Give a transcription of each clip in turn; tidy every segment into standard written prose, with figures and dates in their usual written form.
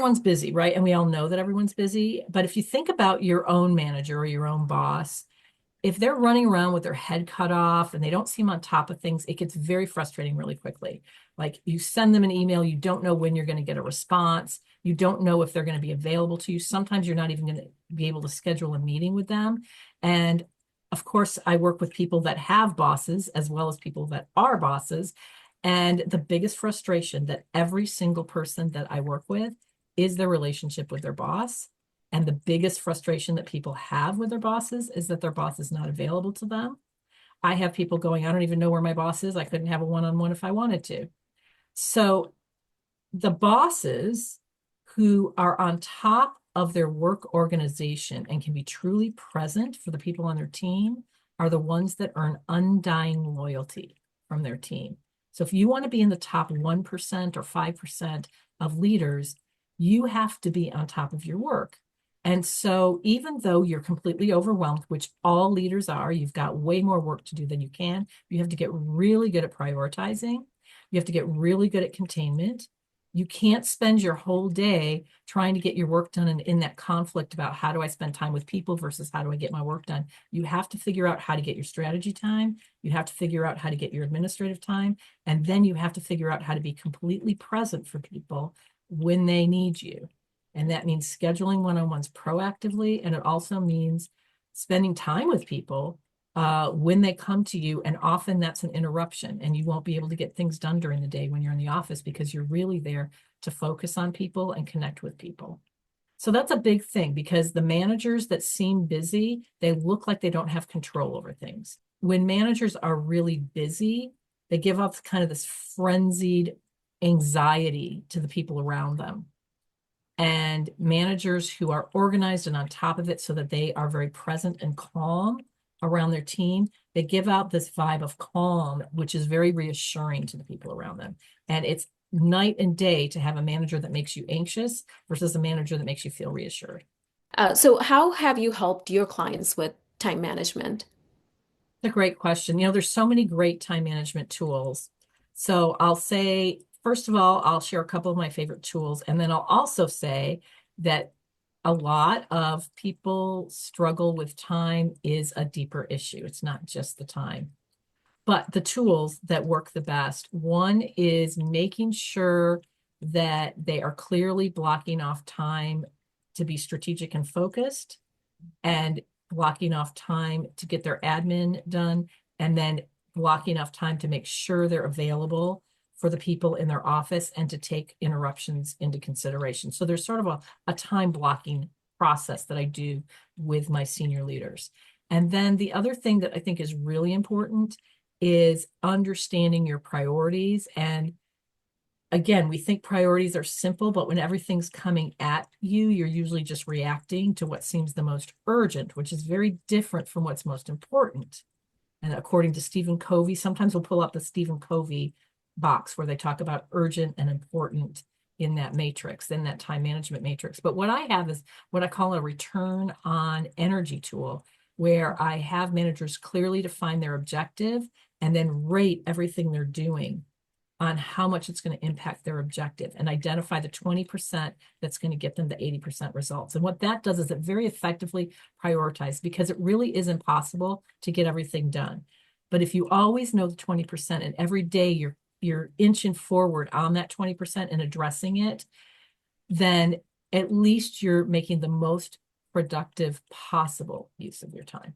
everyone's busy, right? And we all know that everyone's busy. But if you think about your own manager or your own boss, if they're running around with their head cut off and they don't seem on top of things, it gets very frustrating really quickly. Like you send them an email, you don't know when you're going to get a response. You don't know if they're going to be available to you. Sometimes you're not even going to be able to schedule a meeting with them. And of course, I work with people that have bosses as well as people that are bosses. And the biggest frustration that every single person that I work with is their relationship with their boss. And the biggest frustration that people have with their bosses is that their boss is not available to them. I have people going, I don't even know where my boss is. I couldn't have a one-on-one if I wanted to. So the bosses who are on top of their work organization and can be truly present for the people on their team are the ones that earn undying loyalty from their team. So if you want to be in the top 1% or 5% of leaders, you have to be on top of your work. And so even though you're completely overwhelmed, which all leaders are, you've got way more work to do than you can. You have to get really good at prioritizing. You have to get really good at containment. You can't spend your whole day trying to get your work done and in that conflict about how do I spend time with people versus how do I get my work done. You have to figure out how to get your strategy time. You have to figure out how to get your administrative time. And then you have to figure out how to be completely present for people when they need you. And that means scheduling one-on-ones proactively. And it also means spending time with people when they come to you. And often that's an interruption and you won't be able to get things done during the day when you're in the office because you're really there to focus on people and connect with people. So that's a big thing because the managers that seem busy, they look like they don't have control over things. When managers are really busy, they give off kind of this frenzied anxiety to the people around them. And managers who are organized and on top of it so that they are very present and calm around their team, they give out this vibe of calm, which is very reassuring to the people around them. And it's night and day to have a manager that makes you anxious versus a manager that makes you feel reassured. So how have you helped your clients with time management? A great question. You know, there's so many great time management tools. So I'll say, first of all, I'll share a couple of my favorite tools. And then I'll also say that a lot of people struggle with time is a deeper issue. It's not just the time. But the tools that work the best, one is making sure that they are clearly blocking off time to be strategic and focused and blocking off time to get their admin done, and then blocking off time to make sure they're available for the people in their office and to take interruptions into consideration. So there's sort of a time blocking process that I do with my senior leaders. And then the other thing that I think is really important is understanding your priorities. And again, we think priorities are simple, but when everything's coming at you, you're usually just reacting to what seems the most urgent, which is very different from what's most important. And according to Stephen Covey, sometimes we'll pull up the Stephen Covey box where they talk about urgent and important in that matrix, in that time management matrix. But what I have is what I call a return on energy tool, where I have managers clearly define their objective and then rate everything they're doing on how much it's going to impact their objective and identify the 20% that's going to get them the 80% results. And what that does is it very effectively prioritizes because it really is impossible to get everything done. But if you always know the 20% and every day you're inching forward on that 20% and addressing it, then at least you're making the most productive possible use of your time.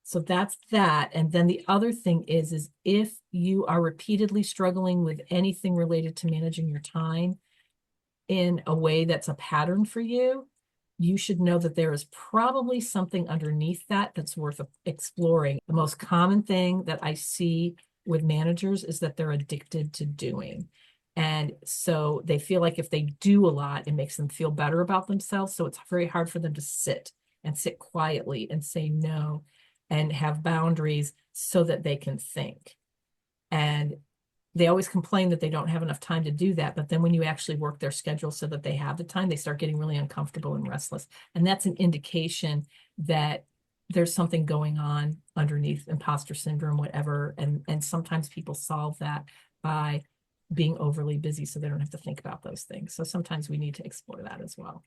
So that's that. And then the other thing is if you are repeatedly struggling with anything related to managing your time in a way that's a pattern for you, you should know that there is probably something underneath that that's worth exploring. The most common thing that I see with managers is that they're addicted to doing. And so they feel like if they do a lot, it makes them feel better about themselves. So it's very hard for them to sit quietly and say no and have boundaries so that they can think. And they always complain that they don't have enough time to do that. But then when you actually work their schedule so that they have the time, they start getting really uncomfortable and restless. And that's an indication that there's something going on underneath imposter syndrome, whatever. And sometimes people solve that by being overly busy so they don't have to think about those things. So sometimes we need to explore that as well.